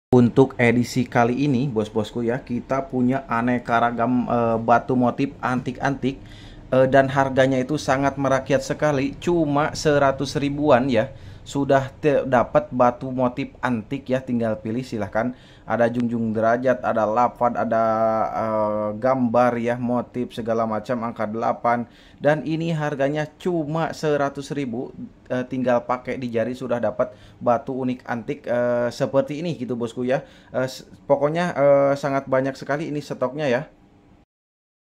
Untuk edisi kali ini, bos-bosku ya, kita punya aneka ragam batu motif antik-antik dan harganya itu sangat merakyat sekali, cuma 100 ribuan ya. Sudah dapat batu motif antik ya, tinggal pilih silahkan. Ada junjung derajat, ada lafad, ada gambar ya, motif segala macam angka 8 dan ini harganya cuma 100 ribu. Tinggal pakai di jari sudah dapat batu unik antik seperti ini gitu bosku ya. Pokoknya sangat banyak sekali ini stoknya ya.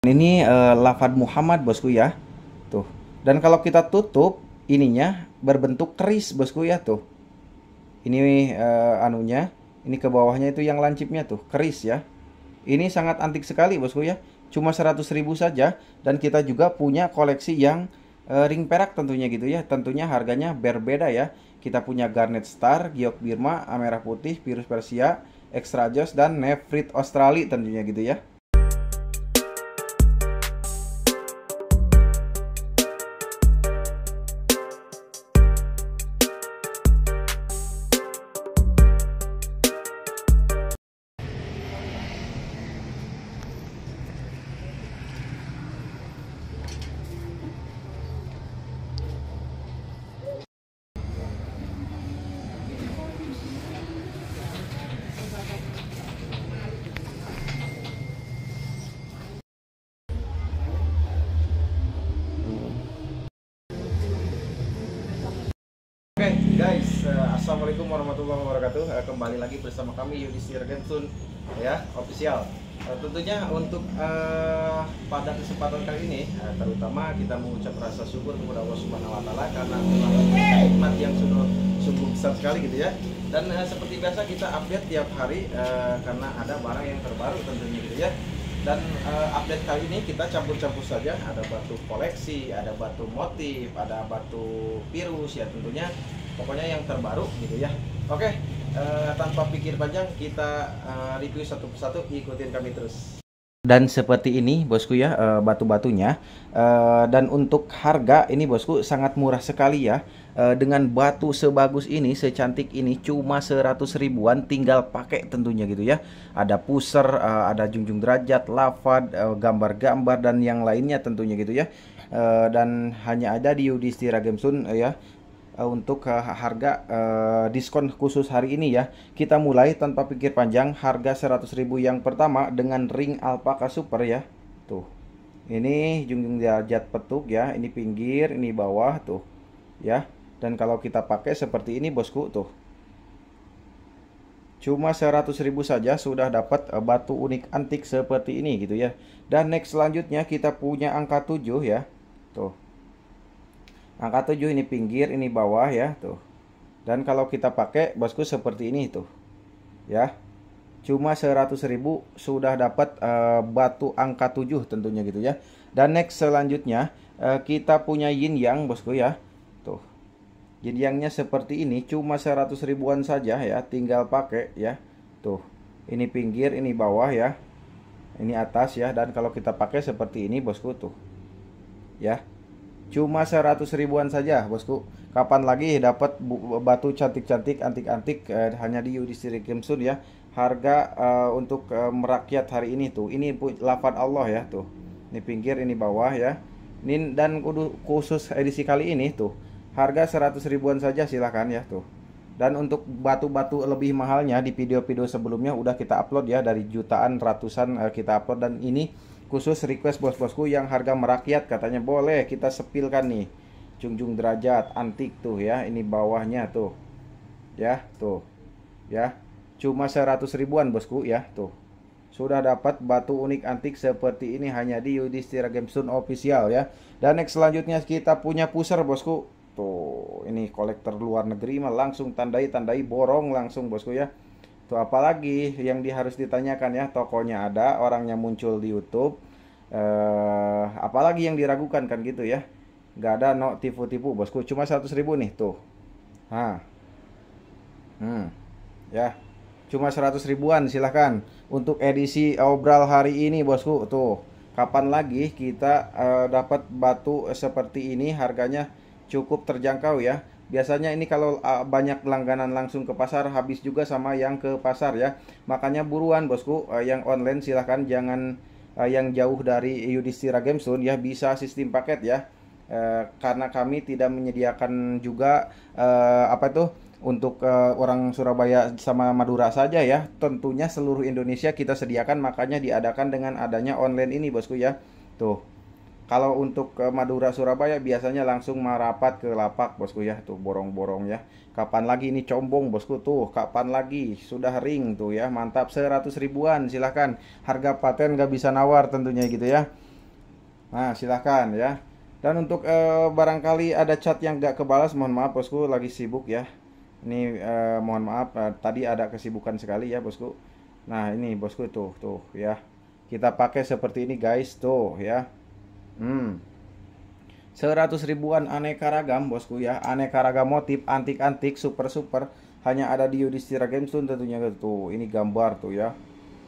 Ini lafad Muhammad bosku ya. Tuh. Dan kalau kita tutup ininya berbentuk keris bosku ya tuh. Ini anunya, ini ke bawahnya itu yang lancipnya tuh, keris ya. Ini sangat antik sekali bosku ya. Cuma 100 ribu saja dan kita juga punya koleksi yang ring perak tentunya gitu ya. Tentunya harganya berbeda ya. Kita punya Garnet Star, Giok Birma, Merah Putih, Virus Persia, Extra Joss dan Nefrit Australia tentunya gitu ya. Oke guys, assalamualaikum warahmatullahi wabarakatuh. Kembali lagi bersama kami Yudhistira Gemsun ya, official. Tentunya untuk pada kesempatan kali ini, terutama kita mengucap rasa syukur kepada Allah Subhanahu Wa Taala karena nikmat yang sungguh besar sekali gitu ya. Dan seperti biasa kita update tiap hari karena ada barang yang terbaru tentunya gitu ya. Dan update kali ini kita campur-campur saja, ada batu koleksi, ada batu motif, ada batu virus ya tentunya, pokoknya yang terbaru gitu ya. Oke, tanpa pikir panjang kita review satu persatu, ikutin kami terus. Dan seperti ini bosku ya batu-batunya, dan untuk harga ini bosku sangat murah sekali ya. Dengan batu sebagus ini, secantik ini, cuma 100 ribuan tinggal pakai tentunya gitu ya. Ada puser, ada junjung derajat, lafad, gambar-gambar dan yang lainnya tentunya gitu ya. Dan hanya ada di Yudhistira Gemsun ya. Untuk harga diskon khusus hari ini ya, kita mulai tanpa pikir panjang. Harga 100 ribu yang pertama dengan ring alpaka super ya. Tuh, ini junjung derajat petuk ya, ini pinggir, ini bawah tuh ya. Dan kalau kita pakai seperti ini bosku tuh, cuma 100 ribu saja sudah dapat batu unik antik seperti ini gitu ya. Dan next selanjutnya kita punya angka 7 ya. Tuh, angka 7 ini pinggir, ini bawah ya tuh. Dan kalau kita pakai bosku seperti ini tuh ya. Cuma 100 ribu sudah dapat batu angka 7 tentunya gitu ya. Dan next selanjutnya kita punya yin yang bosku ya. Tuh. Yin yangnya seperti ini, cuma 100 ribuan saja ya, tinggal pakai ya. Tuh. Ini pinggir, ini bawah ya. Ini atas ya, dan kalau kita pakai seperti ini bosku tuh. Ya. Cuma 100 ribuan saja bosku. Kapan lagi dapat batu cantik-cantik antik-antik hanya di Yudhistira Gemsun ya. Harga untuk merakyat hari ini tuh. Ini lafaz Allah ya tuh. Ini pinggir, ini bawah ya. Ini dan khusus edisi kali ini tuh. Harga 100 ribuan saja silahkan ya tuh. Dan untuk batu-batu lebih mahalnya di video-video sebelumnya udah kita upload ya, dari jutaan ratusan kita upload, dan ini khusus request bos-bosku yang harga merakyat katanya boleh kita sepilkan nih. Junjung derajat antik tuh ya, ini bawahnya tuh ya tuh ya, cuma 100 ribuan bosku ya tuh. Sudah dapat batu unik antik seperti ini hanya di Yudhistira Gemsun official ya. Dan next selanjutnya kita punya pusar bosku. Tuh, ini kolektor luar negeri mah langsung tandai borong langsung bosku ya. Tuh, apalagi yang harus ditanyakan ya, tokonya ada, orangnya muncul di YouTube. Apalagi yang diragukan kan gitu ya. Gak ada no tipu-tipu bosku, cuma 100 ribu nih tuh. Ya, cuma 100 ribuan silahkan. Untuk edisi obral hari ini bosku tuh. Kapan lagi kita dapat batu seperti ini, harganya cukup terjangkau ya. Biasanya ini kalau banyak langganan langsung ke pasar habis juga sama yang ke pasar ya. Makanya buruan bosku, yang online silahkan jangan yang jauh dari Yudhistira Game Zone ya, bisa sistem paket ya. Karena kami tidak menyediakan juga apa tuh untuk orang Surabaya sama Madura saja ya. Tentunya seluruh Indonesia kita sediakan, makanya diadakan dengan adanya online ini bosku ya. Tuh. Kalau untuk ke Madura Surabaya biasanya langsung merapat ke lapak bosku ya. Tuh borong-borong ya. Kapan lagi ini combong bosku tuh. Kapan lagi sudah ring tuh ya. Mantap 100 ribuan silahkan. Harga paten gak bisa nawar tentunya gitu ya. Nah silahkan ya. Dan untuk barangkali ada chat yang gak kebalas, mohon maaf bosku lagi sibuk ya. Ini mohon maaf tadi ada kesibukan sekali ya bosku. Nah ini bosku tuh ya. Kita pakai seperti ini guys tuh ya. 100 ribuan aneka ragam bosku ya, aneka ragam motif antik-antik super hanya ada di Yudhistira Game Zone tentunya tuh. Ini gambar tuh ya,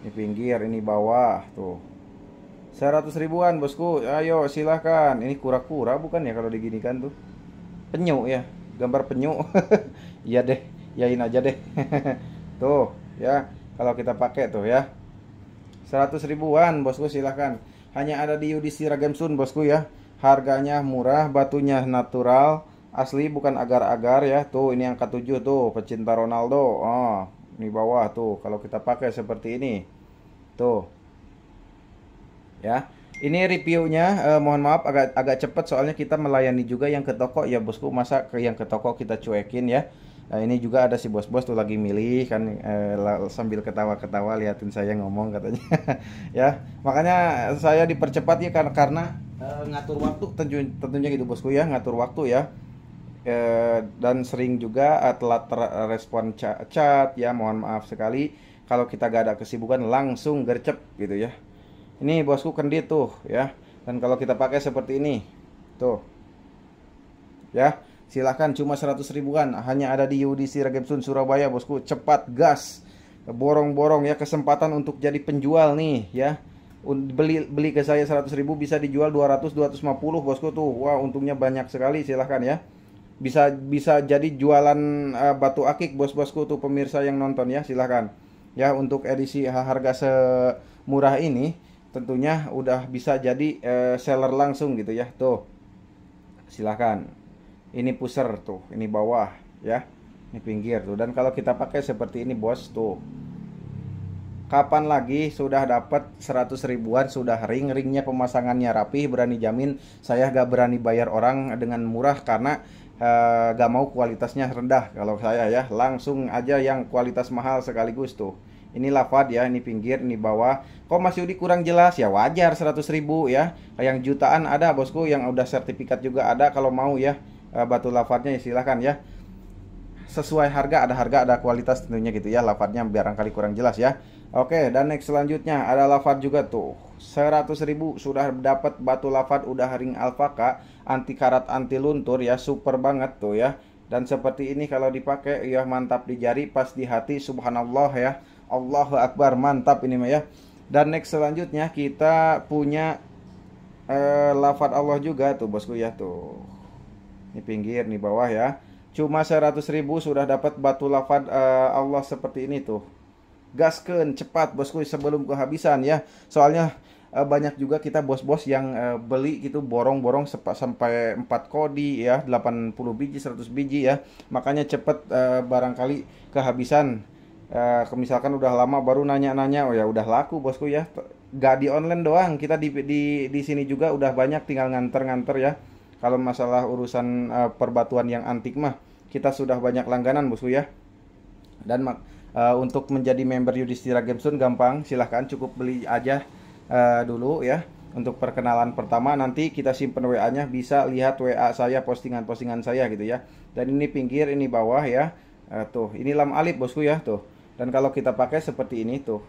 ini pinggir, ini bawah tuh. 100 ribuan bosku, ayo silahkan. Ini kura-kura bukan ya kalau diginikan tuh, penyu ya, gambar penyu. Iya deh, yain aja deh. Tuh ya, kalau kita pakai tuh ya, 100 ribuan bosku silahkan. Hanya ada di Yudhistira Game Zone bosku ya. Harganya murah, batunya natural, asli bukan agar-agar ya. Tuh ini angka 7 tuh, pecinta Ronaldo. Oh, ini bawah tuh kalau kita pakai seperti ini. Tuh. Ya. Ini reviewnya mohon maaf agak cepet soalnya kita melayani juga yang ke toko ya bosku. Masa ke yang ke toko kita cuekin ya. Nah, ini juga ada si bos-bos tuh lagi milih kan sambil ketawa-ketawa liatin saya ngomong katanya. Ya, makanya saya dipercepat ya karena ngatur waktu tentunya gitu bosku ya, ngatur waktu ya. Dan sering juga telat respon chat ya, mohon maaf sekali kalau kita gak ada kesibukan langsung gercep gitu ya. Ini bosku kendit tuh ya. Dan kalau kita pakai seperti ini tuh ya, silahkan cuma 100 ribuan. Hanya ada di Yudhistira Game Zone Surabaya bosku. Cepat gas, borong-borong ya, kesempatan untuk jadi penjual nih ya. Beli ke saya 100 ribu bisa dijual 200 250 bosku tuh. Wah untungnya banyak sekali, silahkan ya. Bisa jadi jualan batu akik bos-bosku tuh, pemirsa yang nonton ya, silahkan ya. Untuk edisi harga semurah ini tentunya udah bisa jadi seller langsung gitu ya. Tuh silahkan. Ini pusar tuh, ini bawah ya, ini pinggir tuh. Dan kalau kita pakai seperti ini bos tuh, kapan lagi sudah dapat 100 ribuan, sudah ringnya pemasangannya rapih, berani jamin. Saya gak berani bayar orang dengan murah karena gak mau kualitasnya rendah. Kalau saya ya langsung aja yang kualitas mahal sekaligus tuh. Ini lavad ya, ini pinggir, ini bawah. Kok Mas Yudi kurang jelas ya, wajar 100 ribu ya. Yang jutaan ada bosku, yang udah sertifikat juga ada. Kalau mau ya batu lavadnya ya silahkan ya. Sesuai harga, ada kualitas tentunya gitu ya. Lavadnya barangkali kurang jelas ya. Oke, dan next selanjutnya ada lavad juga tuh. 100 ribu sudah dapat batu lavad udah ring alpaka, anti karat anti luntur ya, super banget tuh ya. Dan seperti ini kalau dipakai ya mantap di jari, pas di hati, subhanallah ya. Allahu Akbar, mantap ini mah ya. Dan next selanjutnya kita punya lavad Allah juga tuh bosku ya tuh. Ini pinggir, ini bawah ya. Cuma 100 ribu sudah dapat batu lavad Allah seperti ini tuh. Gaskeun cepat bosku sebelum kehabisan ya. Soalnya banyak juga kita bos-bos yang beli gitu borong-borong sampai 4 kodi ya, 80 biji, 100 biji ya. Makanya cepet barangkali kehabisan. Misalkan udah lama baru nanya-nanya, oh ya udah laku bosku ya. Gak di online doang, kita di sini juga udah banyak, tinggal nganter-nganter ya. Kalau masalah urusan perbatuan yang antik mah kita sudah banyak langganan bosku ya. Dan untuk menjadi member Yudhistira Game Zone gampang, silahkan cukup beli aja dulu ya. Untuk perkenalan pertama, nanti kita simpen WA-nya, bisa lihat WA saya, postingan-postingan saya gitu ya. Dan ini pinggir, ini bawah ya. Tuh, ini lam alif bosku ya tuh. Dan kalau kita pakai seperti ini tuh,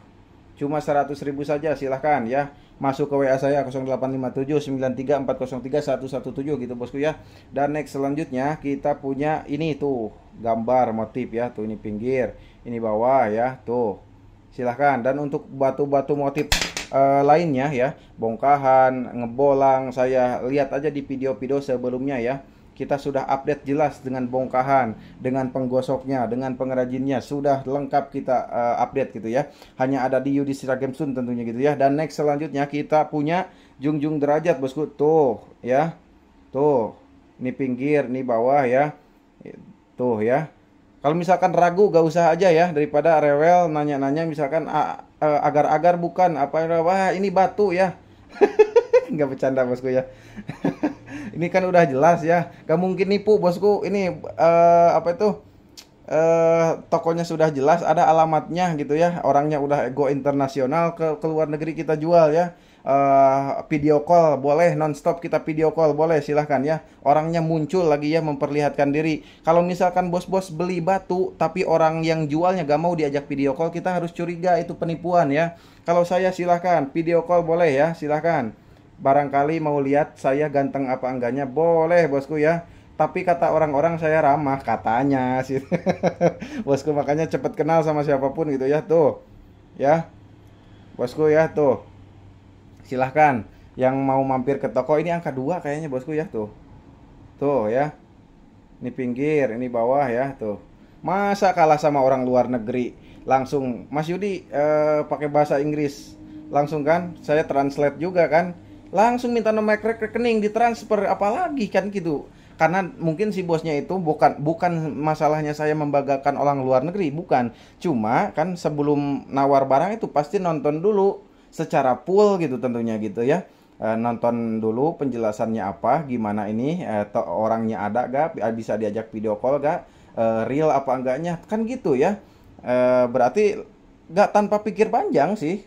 cuma 100 ribu saja, silahkan ya. Masuk ke WA saya 085793403117 gitu bosku ya. Dan next selanjutnya kita punya ini tuh, gambar motif ya. Tuh ini pinggir, ini bawah ya. Tuh silahkan. Dan untuk batu-batu motif lainnya ya, bongkahan, ngebolang, saya lihat aja di video-video sebelumnya ya. Kita sudah update jelas dengan bongkahan, dengan penggosoknya, dengan pengrajinnya, sudah lengkap kita update gitu ya. Hanya ada di Yudhistira Games Zone tentunya gitu ya. Dan next selanjutnya kita punya junjung derajat bosku. Tuh ya. Tuh. Ini pinggir, ini bawah ya. Tuh ya. Kalau misalkan ragu gak usah aja ya, daripada rewel nanya-nanya misalkan agar-agar bukan apa, wah ini batu ya. Nggak bercanda bosku ya. Ini kan udah jelas ya, gak mungkin nipu bosku. Ini apa itu, tokonya sudah jelas, ada alamatnya gitu ya. Orangnya udah go internasional, ke luar negeri kita jual ya. Video call boleh, nonstop kita video call boleh, silahkan ya. Orangnya muncul lagi ya, memperlihatkan diri. Kalau misalkan bos-bos beli batu tapi orang yang jualnya gak mau diajak video call, kita harus curiga itu penipuan ya. Kalau saya silahkan video call boleh ya, silahkan. Barangkali mau lihat saya ganteng apa enggaknya, boleh bosku ya. Tapi kata orang-orang saya ramah katanya sih. Bosku, makanya cepet kenal sama siapapun gitu ya. Tuh ya bosku ya, tuh silahkan yang mau mampir ke toko. Ini angka 2 kayaknya bosku ya. Tuh ya, ini pinggir, ini bawah ya. Tuh, masa kalah sama orang luar negeri. Langsung Mas Yudi pakai bahasa Inggris langsung kan, saya translate juga kan, langsung minta nomor rekening ditransfer, apalagi kan gitu. Karena mungkin si bosnya itu bukan masalahnya saya membanggakan orang luar negeri, bukan. Cuma kan sebelum nawar barang itu pasti nonton dulu secara full gitu tentunya gitu ya. Nonton dulu penjelasannya apa, gimana ini, orangnya ada gak, bisa diajak video call gak, real apa enggaknya, kan gitu ya. Berarti gak tanpa pikir panjang sih.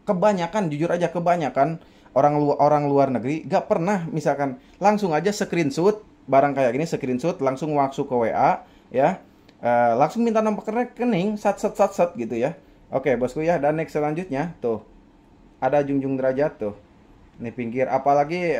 Kebanyakan, jujur aja, kebanyakan orang luar negeri gak pernah misalkan langsung aja screenshot barang kayak gini, screenshot langsung masuk ke WA ya, langsung minta nomor rekening, sat gitu ya. Oke bosku ya. Dan next selanjutnya tuh ada junjung derajat tuh, ini pinggir. Apalagi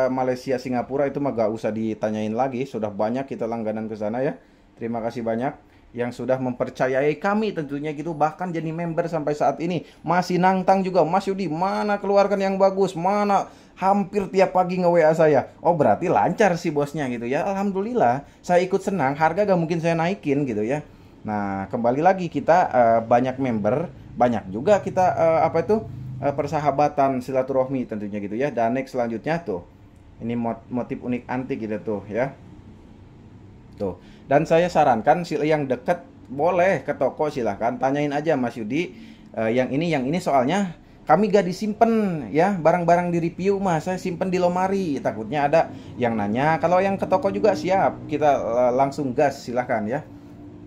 Malaysia Singapura itu mah gak usah ditanyain lagi, sudah banyak kita langganan ke sana ya. Terima kasih banyak yang sudah mempercayai kami tentunya gitu, bahkan jadi member sampai saat ini. Masih nantang juga, Mas Yudi mana keluarkan yang bagus, mana, hampir tiap pagi nge-WA saya. Oh berarti lancar sih bosnya gitu ya. Alhamdulillah, saya ikut senang, harga gak mungkin saya naikin gitu ya. Nah kembali lagi kita banyak member, banyak juga kita apa itu, persahabatan, silaturahmi tentunya gitu ya. Dan next selanjutnya tuh, ini motif unik antik gitu tuh ya. Tuh. Dan saya sarankan yang deket boleh ke toko, silahkan tanyain aja Mas Yudi, yang ini soalnya kami gak disimpan ya, barang-barang di review mas saya simpen di lemari, takutnya ada yang nanya. Kalau yang ke toko juga siap, kita langsung gas, silahkan ya.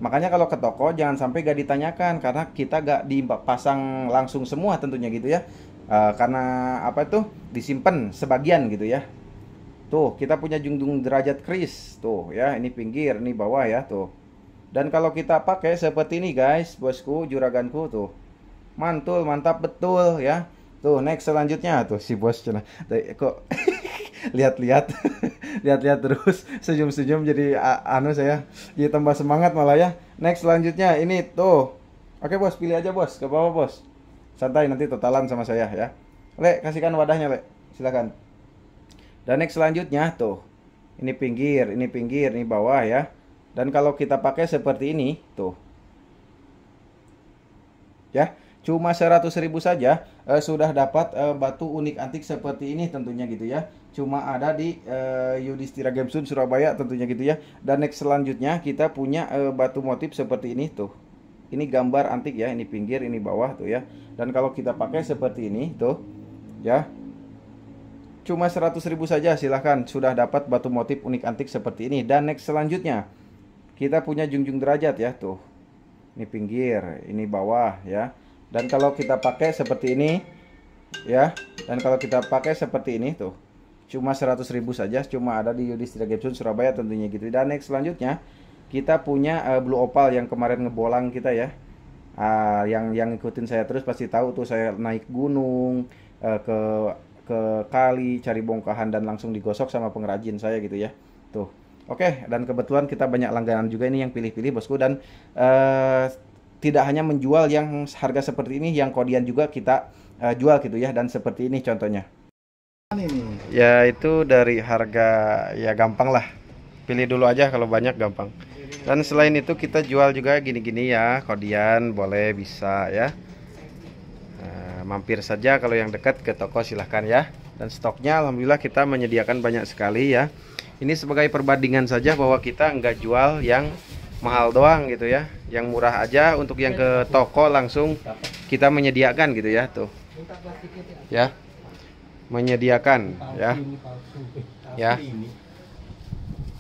Makanya kalau ke toko jangan sampai gak ditanyakan, karena kita gak dipasang langsung semua tentunya gitu ya. Karena apa itu, disimpan sebagian gitu ya. Tuh, kita punya junjung derajat kris. Tuh ya, ini pinggir, ini bawah ya, tuh. Dan kalau kita pakai seperti ini guys, bosku, juraganku tuh. Mantul, mantap betul ya. Tuh, next selanjutnya tuh si bos cina. Kok lihat-lihat. Lihat-lihat terus, senyum-senyum jadi anu saya. Jadi tambah semangat malah ya. Next selanjutnya ini tuh. Oke, bos, pilih aja, bos. Ke bawah, bos. Santai, nanti totalan sama saya ya. Le, kasihkan wadahnya, Le. Silakan. Dan next selanjutnya tuh, ini pinggir, ini bawah ya. Dan kalau kita pakai seperti ini tuh ya, cuma 100.000 saja sudah dapat batu unik antik seperti ini tentunya gitu ya. Cuma ada di Yudhistira Games Zone Surabaya tentunya gitu ya. Dan next selanjutnya kita punya batu motif seperti ini tuh. Ini gambar antik ya, ini pinggir, ini bawah tuh ya. Dan kalau kita pakai seperti ini tuh ya, cuma 100.000 saja, silahkan sudah dapat batu motif unik antik seperti ini. Dan next selanjutnya kita punya junjung derajat ya tuh. Ini pinggir, ini bawah ya. Dan kalau kita pakai seperti ini ya, dan kalau kita pakai seperti ini tuh, cuma 100.000 saja, cuma ada di Yudhistira Games Zone Surabaya tentunya gitu. Dan next selanjutnya kita punya blue opal yang kemarin ngebolang kita ya. Yang ngikutin saya terus pasti tahu tuh, saya naik gunung ke kali cari bongkahan dan langsung digosok sama pengrajin saya gitu ya. Tuh. Oke, dan kebetulan kita banyak langganan juga ini yang pilih-pilih bosku. Dan tidak hanya menjual yang harga seperti ini, yang kodian juga kita jual gitu ya. Dan seperti ini contohnya. Ya itu dari harga ya gampang lah. pilih dulu aja, kalau banyak gampang. Dan selain itu kita jual juga gini-gini ya, kodian boleh, bisa ya. Mampir saja kalau yang dekat ke toko silahkan ya. Dan stoknya alhamdulillah kita menyediakan banyak sekali ya. Ini sebagai perbandingan saja bahwa kita nggak jual yang mahal doang gitu ya, yang murah aja. Untuk yang ke toko langsung kita menyediakan gitu ya, tuh ya, menyediakan ya,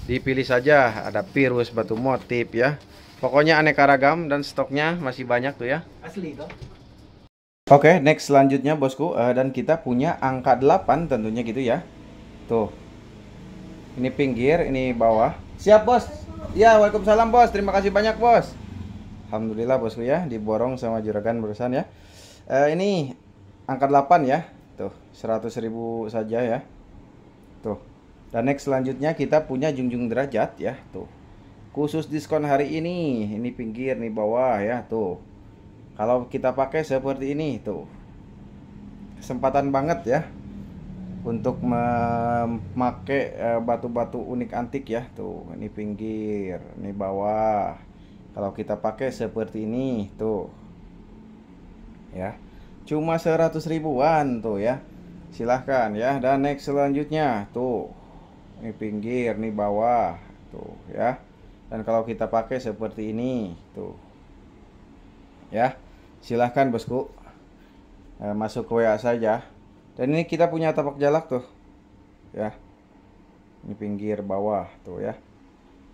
dipilih saja, ada virus, batu motif ya, pokoknya aneka ragam dan stoknya masih banyak tuh ya. Asli toh. Oke, next selanjutnya bosku, dan kita punya angka 8 tentunya gitu ya. Tuh. Ini pinggir, ini bawah. Siap, Bos. Ya, waalaikumsalam, Bos. Terima kasih banyak, Bos. Alhamdulillah, bosku ya, diborong sama juragan barusan ya. Ini angka 8 ya. Tuh, 100.000 saja ya. Tuh. Dan next selanjutnya kita punya junjung derajat ya, tuh. Khusus diskon hari ini. Ini pinggir, ini bawah ya, tuh. Kalau kita pakai seperti ini tuh, kesempatan banget ya untuk memakai batu-batu unik antik ya. Tuh, ini pinggir, ini bawah. Kalau kita pakai seperti ini tuh ya, cuma 100 ribuan tuh ya. Silahkan ya. Dan next selanjutnya tuh, ini pinggir, ini bawah tuh ya. Dan kalau kita pakai seperti ini tuh ya, silahkan bosku, masuk ke WA saja. Dan ini kita punya tapak jalak tuh ya, ini pinggir bawah tuh ya.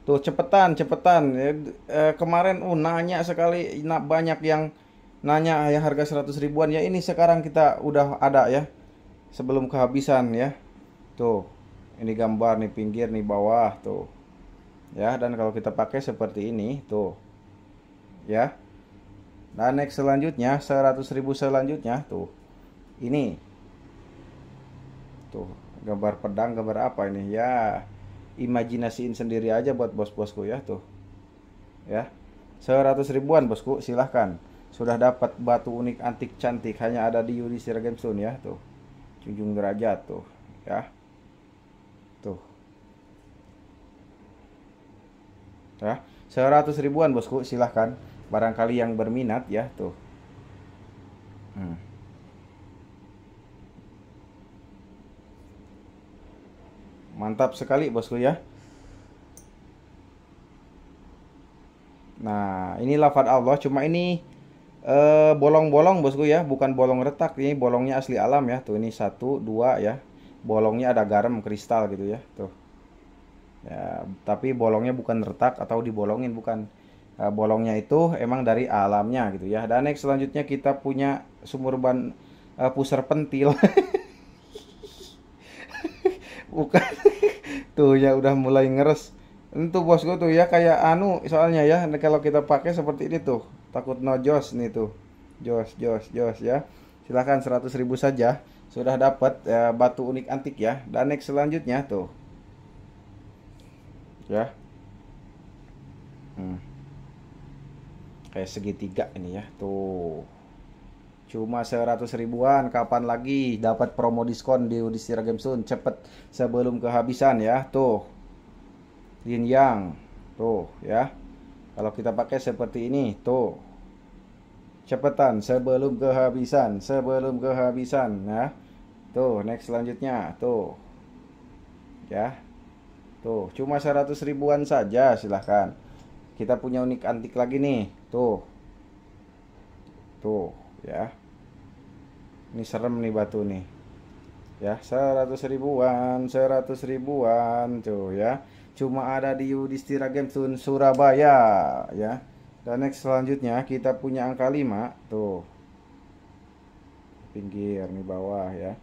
Tuh cepetan kemarin nanya sekali, banyak yang nanya ya harga 100 ribuan ya. Ini sekarang kita udah ada ya, sebelum kehabisan ya. Tuh, ini gambar nih, pinggir nih bawah tuh ya. Dan kalau kita pakai seperti ini tuh ya. Nah, next selanjutnya 100 ribu selanjutnya tuh, ini tuh gambar pedang, gambar apa ini ya, imajinasiin sendiri aja buat bos-bosku ya. Tuh ya, 100 ribuan bosku, silahkan. Sudah dapat batu unik antik cantik, hanya ada di Yudhistira Gemstone ya. Tuh, junjung derajat tuh ya. Tuh ya, 100 ribuan bosku, silahkan. Barangkali yang berminat ya tuh. Mantap sekali bosku ya. Nah, ini lafadz Allah, cuma ini bolong-bolong bosku ya, bukan bolong retak. Ini bolongnya asli alam ya. Tuh, ini 1, 2 ya. Bolongnya ada garam kristal gitu ya. Tuh ya, tapi bolongnya bukan retak atau dibolongin, bukan. Bolongnya itu emang dari alamnya gitu ya. Dan next selanjutnya kita punya sumur ban pusar pentil. Bukan. Tuh ya, udah mulai ngeres. Itu bosku tuh ya, kayak anu soalnya ya. Kalau kita pakai seperti ini tuh, takut no jos nih tuh. Jos ya. Silahkan 100 ribu saja. Sudah dapat batu unik antik ya. Dan next selanjutnya tuh ya. Kayak segitiga ini ya. Tuh, cuma 100 ribuan. Kapan lagi dapat promo diskon di Yudhistira Gemstone? Cepet sebelum kehabisan ya. Tuh, yin yang tuh ya. Kalau kita pakai seperti ini tuh, cepetan sebelum kehabisan ya. Tuh, next selanjutnya tuh ya. Tuh, cuma 100 ribuan saja, silahkan. Kita punya unik antik lagi nih. Tuh ya. Ini serem nih batu nih ya. 100 ribuan tuh ya. Cuma ada di Yudhistira Gemstone Surabaya ya. Dan next selanjutnya kita punya angka 5 tuh, pinggir nih bawah ya.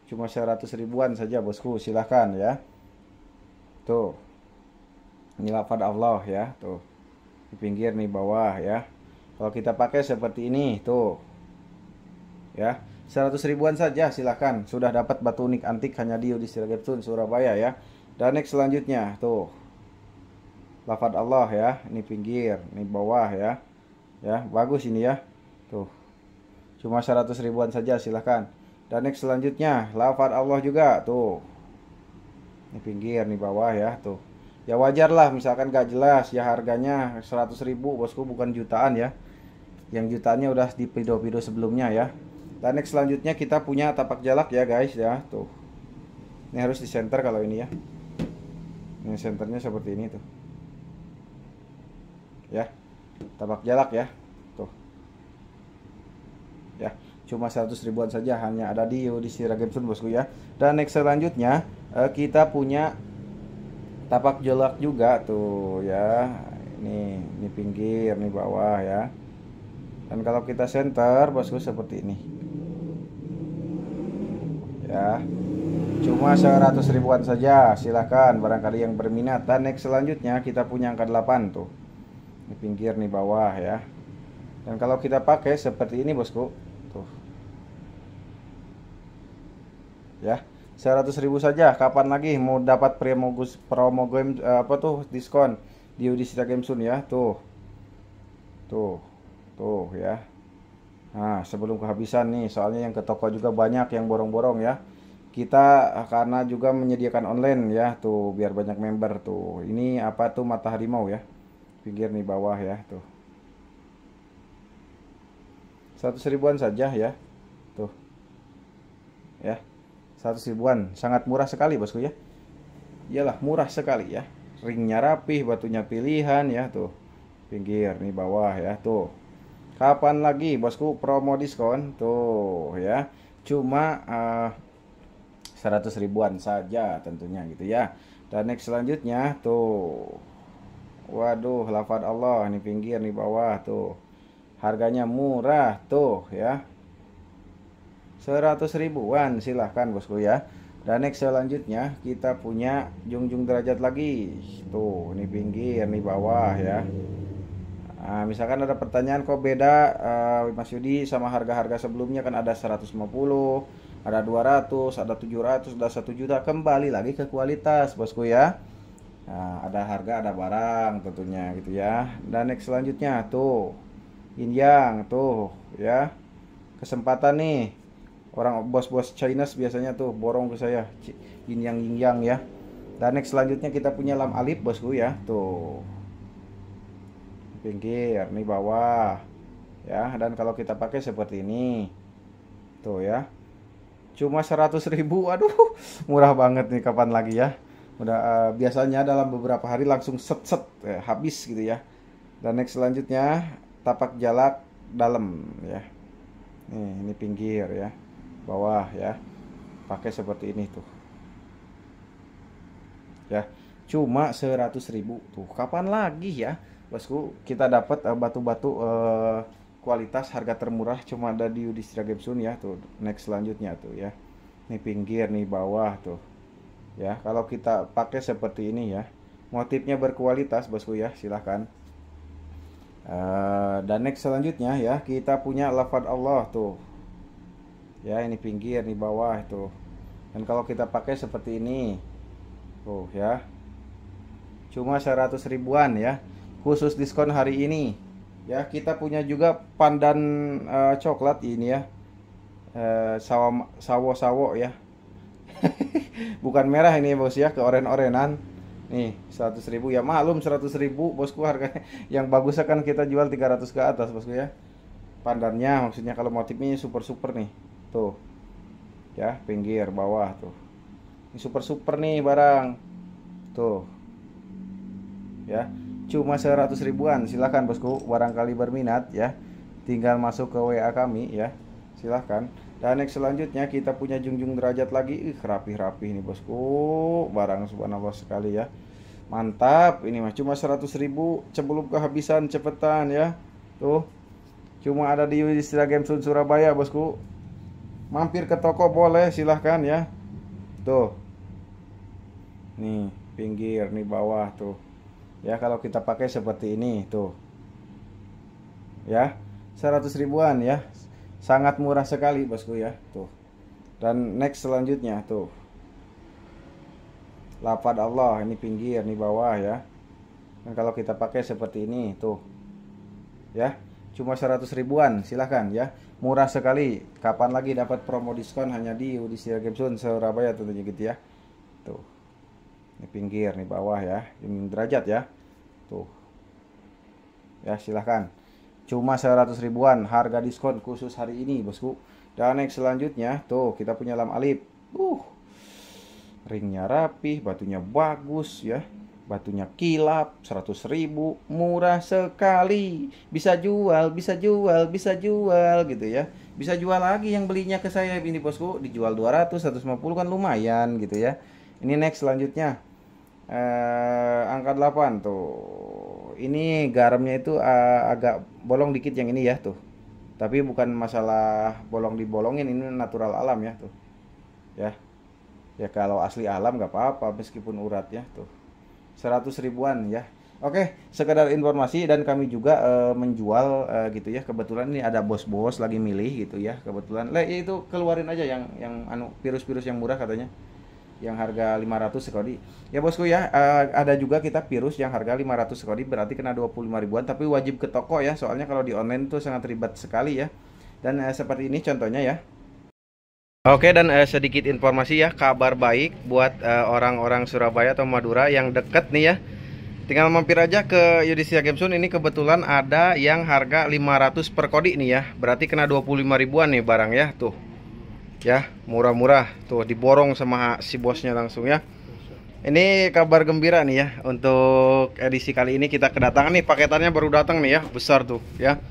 Cuma 100 ribuan saja bosku, silahkan ya. Tuh, ini lafadz Allah ya. Tuh, di pinggir nih bawah ya. Kalau kita pakai seperti ini tuh ya, 100 ribuan saja, silahkan. Sudah dapat batu unik antik hanya di Yudhistira Gemstone Surabaya ya. Dan next selanjutnya tuh, lafadz Allah ya. Ini pinggir, ini bawah ya. Ya, bagus ini ya. Tuh, cuma 100 ribuan saja, silahkan. Dan next selanjutnya lafadz Allah juga tuh. Ini pinggir, ini bawah ya. Tuh, Ya wajar lah, misalkan gak jelas ya harganya 100.000 bosku, bukan jutaan ya. Yang jutaannya udah di video-video sebelumnya ya. Dan next selanjutnya kita punya tapak jalak ya guys ya. Tuh. Ini harus di center kalau ini ya. Ini senternya seperti ini tuh. Ya. Tapak jalak ya. Tuh. Ya. Cuma 100 ribuan saja, hanya ada di Yudhistira Gamesun bosku ya. Dan next selanjutnya kita punya tapak jalak juga tuh ya. Ini pinggir, ini bawah ya. Dan kalau kita center bosku seperti ini. Ya. Cuma 100 ribuan saja, silahkan barangkali yang berminat. Dan next selanjutnya kita punya angka 8 tuh. Ini pinggir, nih bawah ya. Dan kalau kita pakai seperti ini bosku, tuh. Ya, 100.000 saja. Kapan lagi mau dapat promo game apa tuh diskon di Yudhistira Gamesun ya, tuh. Tuh. Tuh ya. Nah, sebelum kehabisan nih, soalnya yang ke toko juga banyak yang borong-borong ya. Kita karena juga menyediakan online ya, tuh biar banyak member tuh. Ini apa tuh, mata harimau ya. Pinggir nih bawah ya, tuh. 100 ribuan saja ya. Tuh. Ya. 100 ribuan, sangat murah sekali bosku ya. Iyalah, murah sekali ya. Ringnya rapih, batunya pilihan ya, tuh. Pinggir nih bawah ya, tuh. Kapan lagi bosku promo diskon tuh ya. Cuma 100 ribuan saja tentunya gitu ya. Dan next selanjutnya tuh, waduh, lafaz Allah, ini pinggir nih bawah tuh, harganya murah tuh ya, 100 ribuan silahkan bosku ya. Dan next selanjutnya kita punya jungjung derajat lagi tuh, ini pinggir nih bawah ya. Nah, misalkan ada pertanyaan kok beda Mas Yudi sama harga-harga sebelumnya, kan ada 150, ada 200, ada 700, ada 1 juta. Kembali lagi ke kualitas bosku ya. Nah, ada harga, ada barang tentunya gitu ya. Dan next selanjutnya tuh, yin yang tuh ya. Kesempatan nih. Orang bos-bos Chinese biasanya tuh borong ke saya yin yang ya. Dan next selanjutnya kita punya lam alif bosku ya. Tuh. Pinggir nih bawah ya. Dan kalau kita pakai seperti ini tuh ya, cuma 100 ribu. Aduh, murah banget nih. Kapan lagi ya. Udah biasanya dalam beberapa hari langsung set habis gitu ya. Dan next selanjutnya tapak jalak dalam ya. Ini pinggir ya, bawah ya, pakai seperti ini tuh ya. Cuma 100 ribu tuh. Kapan lagi ya bosku kita dapat batu-batu kualitas harga termurah, cuma ada di Yudhistira Gamesun ya. Tuh next selanjutnya tuh ya, ini pinggir nih bawah tuh ya. Kalau kita pakai seperti ini ya, motifnya berkualitas bosku ya, silahkan. Dan next selanjutnya ya, kita punya lafaz Allah tuh ya, ini pinggir nih bawah tuh. Dan kalau kita pakai seperti ini tuh ya, cuma 100 ribuan ya, khusus diskon hari ini ya. Kita punya juga pandan coklat ini ya, sawo ya. Bukan merah ini bos ya, ke oren-orenan nih. 100 ribu ya, maklum 100 ribu bosku harganya. Yang bagus kan kita jual 300 ke atas bosku ya, pandannya maksudnya. Kalau motifnya super nih tuh ya, pinggir bawah tuh, ini super nih barang tuh ya. Cuma 100 ribuan, silahkan bosku, barangkali berminat ya, tinggal masuk ke WA kami ya, silahkan. Dan next selanjutnya kita punya jungjung derajat lagi. Rapih-rapih nih bosku, barang subhanallah sekali ya, mantap. Ini mah cuma 100 ribu sebelum kehabisan, cepetan ya. Tuh, cuma ada di Yudhistira Gamesun Surabaya bosku. Mampir ke toko boleh, silahkan ya. Tuh, nih pinggir nih bawah tuh ya. Kalau kita pakai seperti ini tuh ya, 100 ribuan ya, sangat murah sekali bosku ya tuh. Dan next selanjutnya tuh, lafaz Allah, ini pinggir nih bawah ya. Dan kalau kita pakai seperti ini tuh ya, cuma 100 ribuan, silahkan ya, murah sekali. Kapan lagi dapat promo diskon, hanya di Yudhistira Gamesun Surabaya tentunya gitu ya. Tuh, Ini pinggir, nih bawah ya, junjung derajat ya. Tuh. Ya, silahkan. Cuma 100 ribuan, harga diskon khusus hari ini, bosku. Dan next selanjutnya, tuh kita punya lam alip. Ringnya rapih, batunya bagus ya. Batunya kilap, 100 ribu, murah sekali. Bisa jual, bisa jual, bisa jual gitu ya. Bisa jual lagi yang belinya ke saya ini, bosku. Dijual 200, 150 kan lumayan gitu ya. Ini next selanjutnya. Angka 8 tuh. Ini garamnya itu agak bolong dikit yang ini ya tuh. Tapi bukan masalah bolong dibolongin, ini natural alam ya tuh. Ya. Ya kalau asli alam nggak apa-apa meskipun urat ya tuh. 100 ribuan ya. Oke, sekedar informasi dan kami juga menjual gitu ya. Kebetulan ini ada bos-bos lagi milih gitu ya. Kebetulan itu keluarin aja yang anu virus-virus yang murah katanya. Yang harga 500 sekodi. Ya bosku ya, ada juga kita virus yang harga 500 sekodi berarti kena 25 ribuan tapi wajib ke toko ya. Soalnya kalau di online tuh sangat ribet sekali ya. Dan seperti ini contohnya ya. Oke, dan sedikit informasi ya, kabar baik buat orang-orang Surabaya atau Madura yang deket nih ya. Tinggal mampir aja ke Yudhistira Game Zone. Ini kebetulan ada yang harga 500 per kodi nih ya. Berarti kena 25 ribuan nih barang ya, tuh. Ya, murah-murah. Tuh, diborong sama si bosnya langsung ya. Ini kabar gembira nih ya. Untuk edisi kali ini kita kedatangan nih, paketannya baru datang nih ya, besar tuh ya.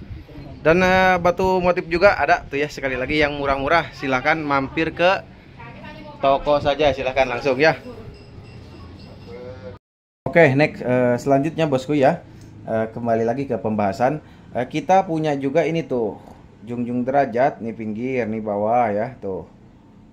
Dan batu motif juga ada tuh ya, sekali lagi yang murah-murah. Silahkan mampir ke toko saja, silahkan langsung ya. Oke, next selanjutnya bosku ya. Kembali lagi ke pembahasan. Kita punya juga ini tuh junjung derajat, nih pinggir, nih bawah ya tuh.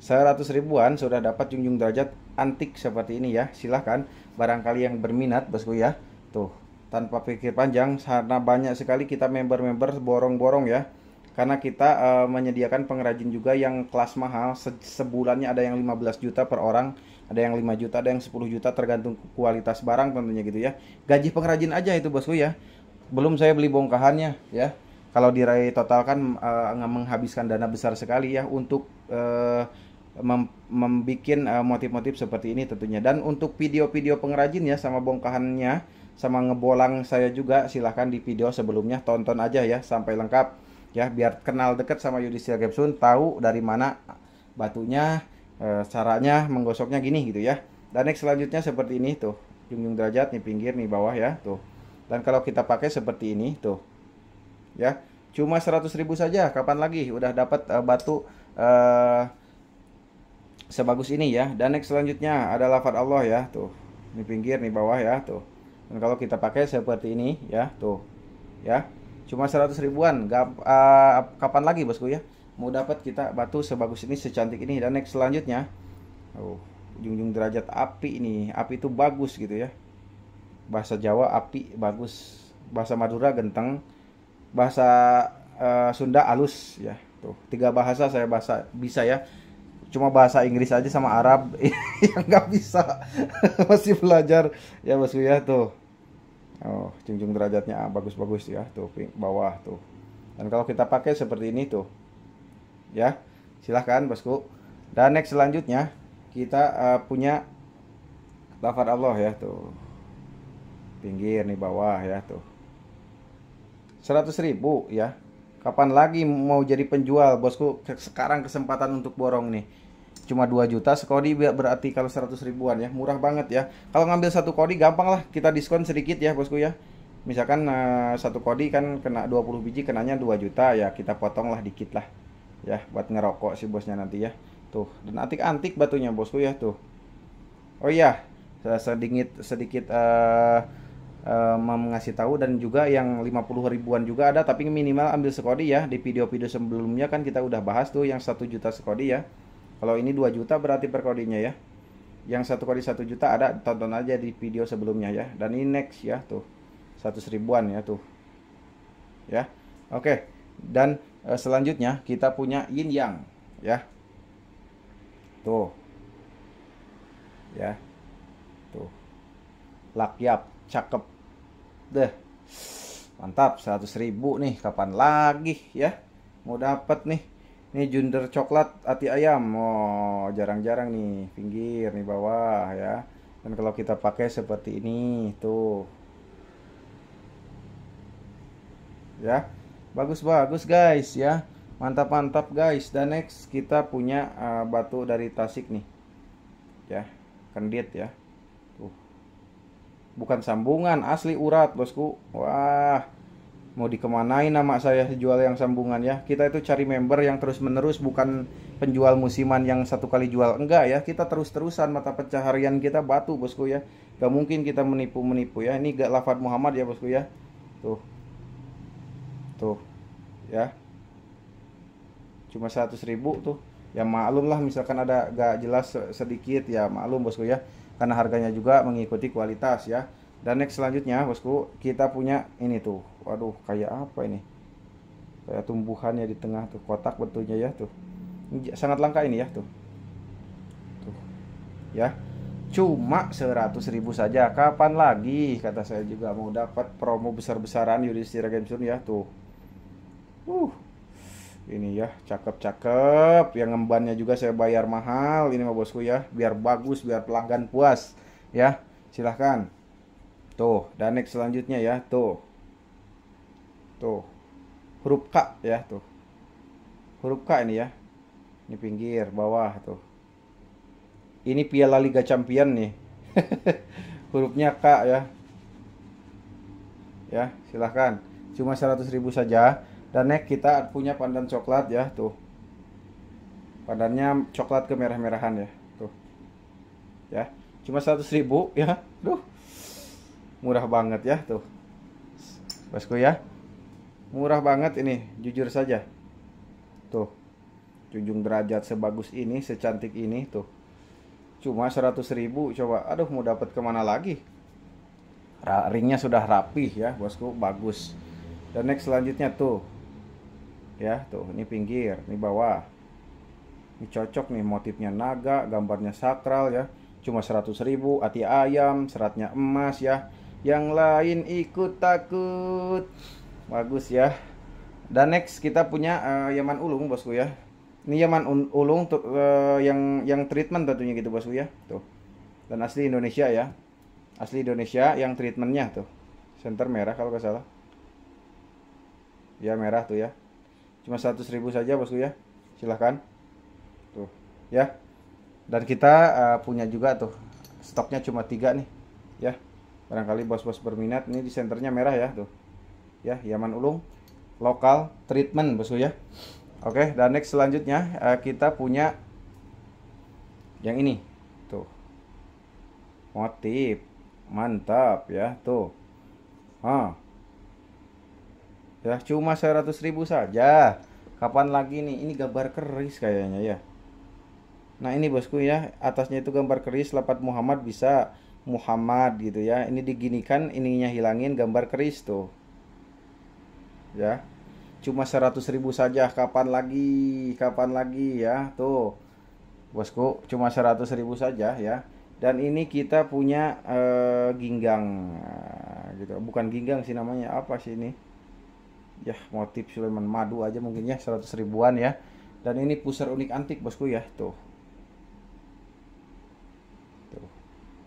100 ribuan sudah dapat junjung derajat antik seperti ini ya. Silahkan barangkali yang berminat bosku ya. Tuh, tanpa pikir panjang karena banyak sekali kita member-member borong-borong ya. Karena kita menyediakan pengrajin juga yang kelas mahal. Sebulannya ada yang 15 juta per orang, ada yang 5 juta, ada yang 10 juta tergantung kualitas barang tentunya gitu ya. Gaji pengrajin aja itu bosku ya. Belum saya beli bongkahannya ya. Kalau dirai total kan menghabiskan dana besar sekali ya untuk membuat motif-motif seperti ini tentunya. Dan untuk video-video pengrajin ya sama bongkahannya sama ngebolang saya juga, silahkan di video sebelumnya tonton aja ya sampai lengkap ya, biar kenal deket sama Yudhistira Game Zone, tahu dari mana batunya, caranya menggosoknya gini gitu ya. Dan next selanjutnya seperti ini tuh, junjung derajat nih pinggir nih bawah ya tuh. Dan kalau kita pakai seperti ini tuh ya, cuma 100 ribu saja. Kapan lagi udah dapat batu sebagus ini ya. Dan next selanjutnya ada lafaz Allah ya tuh, nih pinggir nih bawah ya tuh. Dan kalau kita pakai seperti ini ya tuh ya, cuma 100 ribuan. Kapan lagi bosku ya mau dapat kita batu sebagus ini, secantik ini. Dan next selanjutnya junjung derajat api ini. Api itu bagus gitu ya, bahasa Jawa api bagus, bahasa Madura genteng, bahasa Sunda alus ya tuh. 3 bahasa saya bisa ya. Cuma bahasa Inggris aja sama Arab yang nggak bisa. Masih belajar ya bosku ya tuh. Junjung derajatnya bagus-bagus ya tuh, bawah tuh. Dan kalau kita pakai seperti ini tuh ya, silahkan bosku. Dan next selanjutnya kita punya lafaz Allah ya tuh, pinggir nih bawah ya tuh. 100 ribu ya. Kapan lagi mau jadi penjual bosku? Sekarang kesempatan untuk borong nih. Cuma 2 juta sekodi, berarti kalau 100 ribuan ya, murah banget ya. Kalau ngambil satu kodi gampang lah, kita diskon sedikit ya bosku ya. Misalkan satu kodi kan kena 20 biji, kenanya 2 juta ya, kita potong lah dikit lah ya, buat ngerokok si bosnya nanti ya. Tuh, dan antik-antik batunya bosku ya tuh. Oh iya, sedikit mengasih tahu, dan juga yang 50 ribuan juga ada, tapi minimal ambil sekodi ya. Di video-video sebelumnya kan kita udah bahas tuh yang 1 juta sekodi ya. Kalau ini 2 juta berarti per kodinya ya. Yang satu kodi 1 juta ada, tonton aja di video sebelumnya ya. Dan ini next ya tuh, 100 ribuan ya tuh ya. Oke, dan selanjutnya kita punya yin yang ya tuh ya tuh, lakyap cakep deh, mantap. 100 ribu nih, kapan lagi ya mau dapat nih. Ini junder coklat hati ayam, jarang-jarang nih, pinggir nih bawah ya. Dan kalau kita pakai seperti ini tuh ya, bagus-bagus guys ya, mantap-mantap guys. Dan next kita punya batu dari Tasik nih ya, kendit ya tuh, bukan sambungan, asli urat bosku. Wah, mau dikemanain nama saya jual yang sambungan ya. Kita itu cari member yang terus menerus, bukan penjual musiman yang satu kali jual. Enggak ya, kita terus-terusan, mata pencaharian kita batu bosku ya. Gak mungkin kita menipu-menipu ya. Ini gak Lafad Muhammad ya bosku ya. Tuh tuh ya, cuma 100.000 tuh ya. Maklum lah, misalkan ada gak jelas sedikit ya, maklum bosku ya, karena harganya juga mengikuti kualitas ya. Dan next selanjutnya bosku, kita punya ini tuh. Waduh, kayak apa ini, kayak tumbuhannya di tengah tuh, kotak bentuknya ya tuh. Ini sangat langka ini ya tuh ya, cuma 100.000 saja. Kapan lagi kata saya juga mau dapat promo besar-besaran Yudhistira Games Zone ya tuh. Ini ya, cakep-cakep. Yang ngembannya juga saya bayar mahal ini mah bosku ya, biar bagus, biar pelanggan puas ya. Silahkan tuh. Dan next selanjutnya ya tuh huruf K ya tuh, huruf K ini ya, ini pinggir bawah tuh. Ini Piala Liga Champion nih. Hurufnya K ya, silahkan, cuma 100.000 saja. Dan next kita punya pandan coklat ya tuh, pandannya coklat kemerah-merahan ya tuh ya, cuma 100.000 ya. Duh, murah banget ya tuh bosku ya, murah banget ini, jujur saja tuh. Junjung derajat sebagus ini, secantik ini tuh, cuma 100.000 coba. Aduh, mau dapat kemana lagi. Ringnya sudah rapih ya bosku, bagus. Dan next selanjutnya tuh ya tuh, ini pinggir, ini bawah, ini cocok nih, motifnya naga, gambarnya sakral ya, cuma 100.000. Hati ayam, seratnya emas ya, yang lain ikut takut, bagus ya. Dan next kita punya Yaman Ulung bosku ya. Ini Yaman Ulung tuh, yang treatment tentunya gitu bosku ya tuh. Dan asli Indonesia ya, asli Indonesia yang treatmentnya tuh. Center merah kalau nggak salah ya, merah tuh ya, cuma 100.000 saja bosku ya, silahkan tuh ya. Dan kita punya juga tuh, stoknya cuma 3 nih ya, barangkali bos-bos berminat. Ini di senternya merah ya tuh ya, Yaman Ulung lokal treatment bosku ya. Oke, dan next selanjutnya kita punya yang ini tuh, motif mantap ya tuh. Ya, cuma 100.000 saja. Kapan lagi nih, ini gambar keris kayaknya ya. Nah ini bosku ya, atasnya itu gambar keris, Lafad Muhammad bisa Muhammad gitu ya. Ini diginikan, ininya hilangin, gambar keris tuh ya, cuma 100.000 saja. Kapan lagi ya tuh bosku, cuma 100.000 saja ya. Dan ini kita punya ginggang gitu, bukan ginggang sih namanya, apa sih ini ya, motif Sulaiman madu aja mungkin ya, 100.000-an ya. Dan ini pusar unik antik bosku ya tuh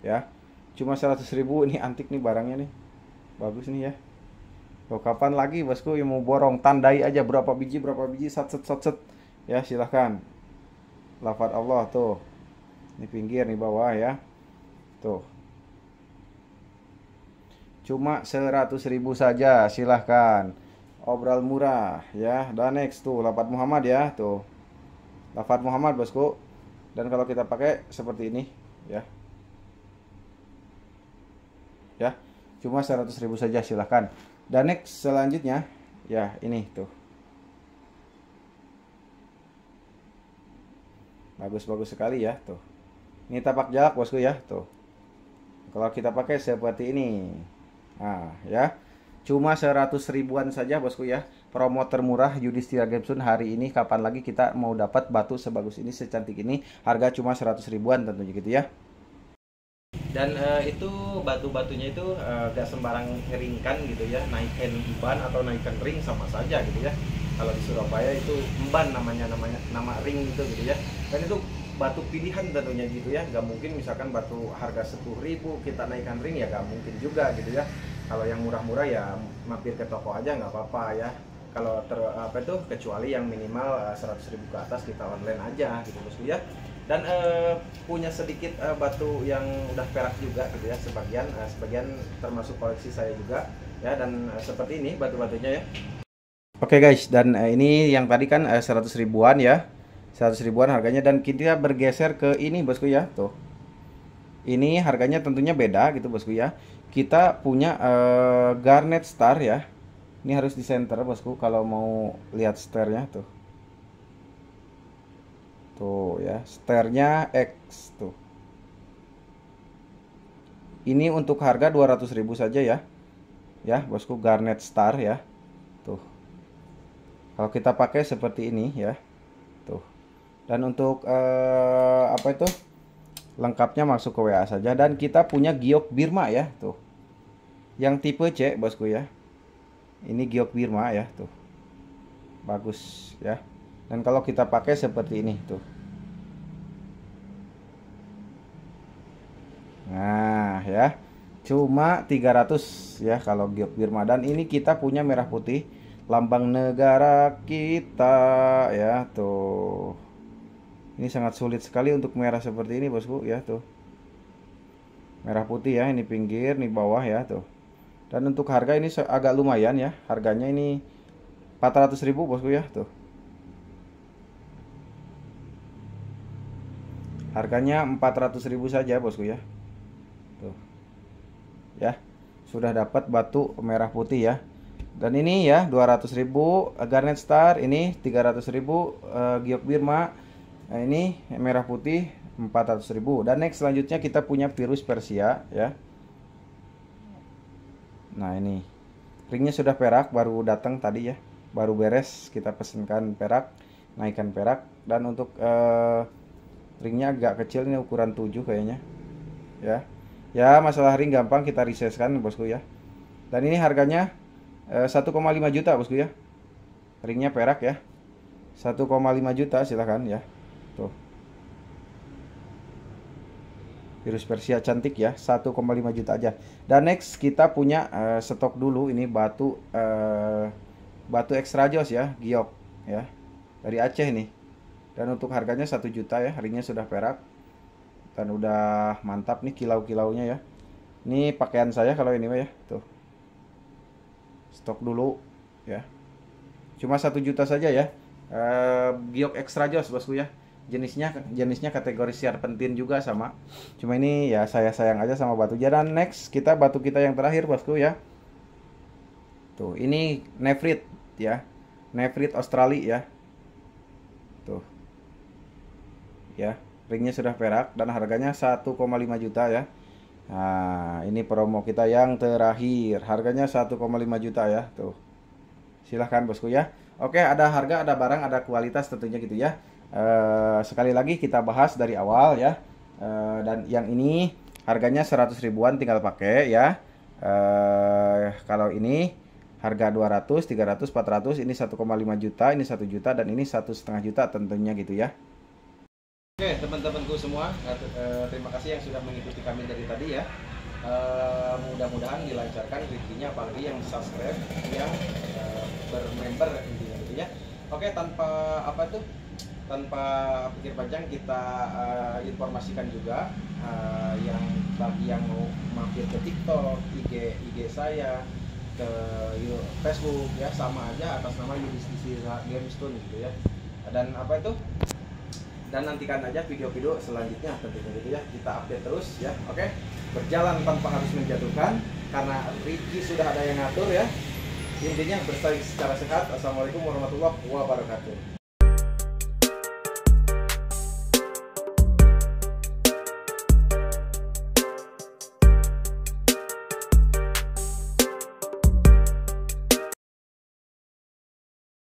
ya, cuma 100.000. ini antik nih barangnya nih, bagus nih ya. Loh, kapan lagi bosku yang mau borong, tandai aja berapa biji sat ya, silahkan. Lafad Allah tuh, ini pinggir nih bawah ya tuh, cuma 100.000 saja, silahkan. Obral murah ya. Dan next tuh Lafad Muhammad ya tuh, Lafad Muhammad bosku. Dan kalau kita pakai seperti ini ya, cuma 100.000 saja, silahkan. Dan next selanjutnya ya, ini tuh bagus-bagus sekali ya tuh. Ini tapak jalak bosku ya tuh, kalau kita pakai seperti ini. Nah ya, cuma 100.000-an saja bosku ya. Promo termurah Yudhistira Games Zone hari ini. Kapan lagi kita mau dapat batu sebagus ini, secantik ini, harga cuma 100.000-an tentunya gitu ya. Dan itu batu-batunya itu gak sembarang ngeringkan gitu ya, naikkan ban atau naikkan ring sama saja gitu ya. Kalau di Surabaya itu emban namanya, nama ring gitu ya. Dan itu batu pilihan tentunya gitu ya. Nggak mungkin misalkan batu harga 10.000 kita naikkan ring ya, nggak mungkin juga gitu ya. Kalau yang murah-murah ya mampir ke toko aja nggak apa-apa ya. Kalau kecuali yang minimal 100.000 ke atas kita online aja gitu bosku ya. Dan punya sedikit batu yang udah perak juga gitu ya, sebagian termasuk koleksi saya juga ya. Dan seperti ini batu-batunya ya. Oke guys, dan ini yang tadi kan 100 ribuan ya, 100 ribuan harganya. Dan kita bergeser ke ini bosku ya, tuh ini harganya tentunya beda gitu bosku ya. Kita punya Garnet Star ya, ini harus di center bosku kalau mau lihat starnya tuh. Tuh ya, starnya X tuh. Ini untuk harga 200.000 saja ya. Ya, bosku, Garnet Star ya. Tuh. Kalau kita pakai seperti ini ya. Tuh. Dan untuk lengkapnya masuk ke WA saja. Dan kita punya giok Birma ya, tuh. Yang tipe C, bosku ya. Ini giok Birma ya, tuh. Bagus ya. Dan kalau kita pakai seperti ini tuh. Nah, ya. Cuma 300 ya kalau giok Birma. Dan ini kita punya merah putih, lambang negara kita ya, tuh. Ini sangat sulit sekali untuk merah seperti ini, bosku ya, tuh. Merah putih ya, ini pinggir, ini bawah ya, tuh. Dan untuk harga ini agak lumayan ya. Harganya ini 400.000 bosku ya, tuh. Harganya 400.000 saja bosku ya. Tuh. Ya. Sudah dapat batu merah putih ya. Dan ini ya 200.000 Garnet Star, ini 300.000 giok Birma. Nah, ini merah putih 400.000. Dan next selanjutnya kita punya virus Persia ya. Nah, ini ringnya sudah perak, baru datang tadi ya. Baru beres kita pesankan perak, naikkan perak. Dan untuk ringnya agak kecil, ini ukuran 7 kayaknya ya. Ya, masalah ring gampang kita reseskan bosku ya. Dan ini harganya 1,5 juta bosku ya. Ringnya perak ya, 1,5 juta silahkan ya. Tuh, virus Persia cantik ya, 1,5 juta aja. Dan next kita punya stok dulu ini batu batu extra jos ya, giok ya, dari Aceh nih. Dan untuk harganya 1 juta ya, ringnya sudah perak dan udah mantap nih kilau-kilaunya ya. Ini pakaian saya kalau ini ya, tuh. Stok dulu ya. Cuma 1 juta saja ya. Giok extra jos bosku ya. Jenisnya kategori siar pentin juga sama. Cuma ini ya saya sayang aja sama batu. Dan next kita batu kita yang terakhir bosku ya. Tuh, ini nefrit ya. Nefrit Australia ya. Tuh. Ya, ringnya sudah perak dan harganya 1,5 juta ya. Nah, ini promo kita yang terakhir. Harganya 1,5 juta ya, tuh. Silahkan bosku ya. Oke, ada harga, ada barang, ada kualitas tentunya gitu ya. Sekali lagi kita bahas dari awal ya. Dan yang ini harganya 100 ribuan tinggal pakai ya. Kalau ini harga 200, 300, 400, ini 1,5 juta, ini 1 juta, dan ini 1,5 juta tentunya gitu ya. Oke teman-temanku semua, terima kasih yang sudah mengikuti kami dari tadi ya. Mudah-mudahan dilancarkan rezekinya, apalagi yang subscribe, yang bermember intinya gitu ya. Oke, tanpa pikir panjang kita informasikan juga yang bagi yang mau mampir ke TikTok, IG saya, ke Facebook ya, sama aja atas nama Yudhistira Gamestone gitu ya. Dan dan nantikan aja video-video selanjutnya tentunya gitu ya. Kita update terus ya. Oke, berjalan tanpa harus menjatuhkan karena Ricky sudah ada yang ngatur ya. Intinya bersaing secara sehat. Assalamualaikum warahmatullahi wabarakatuh.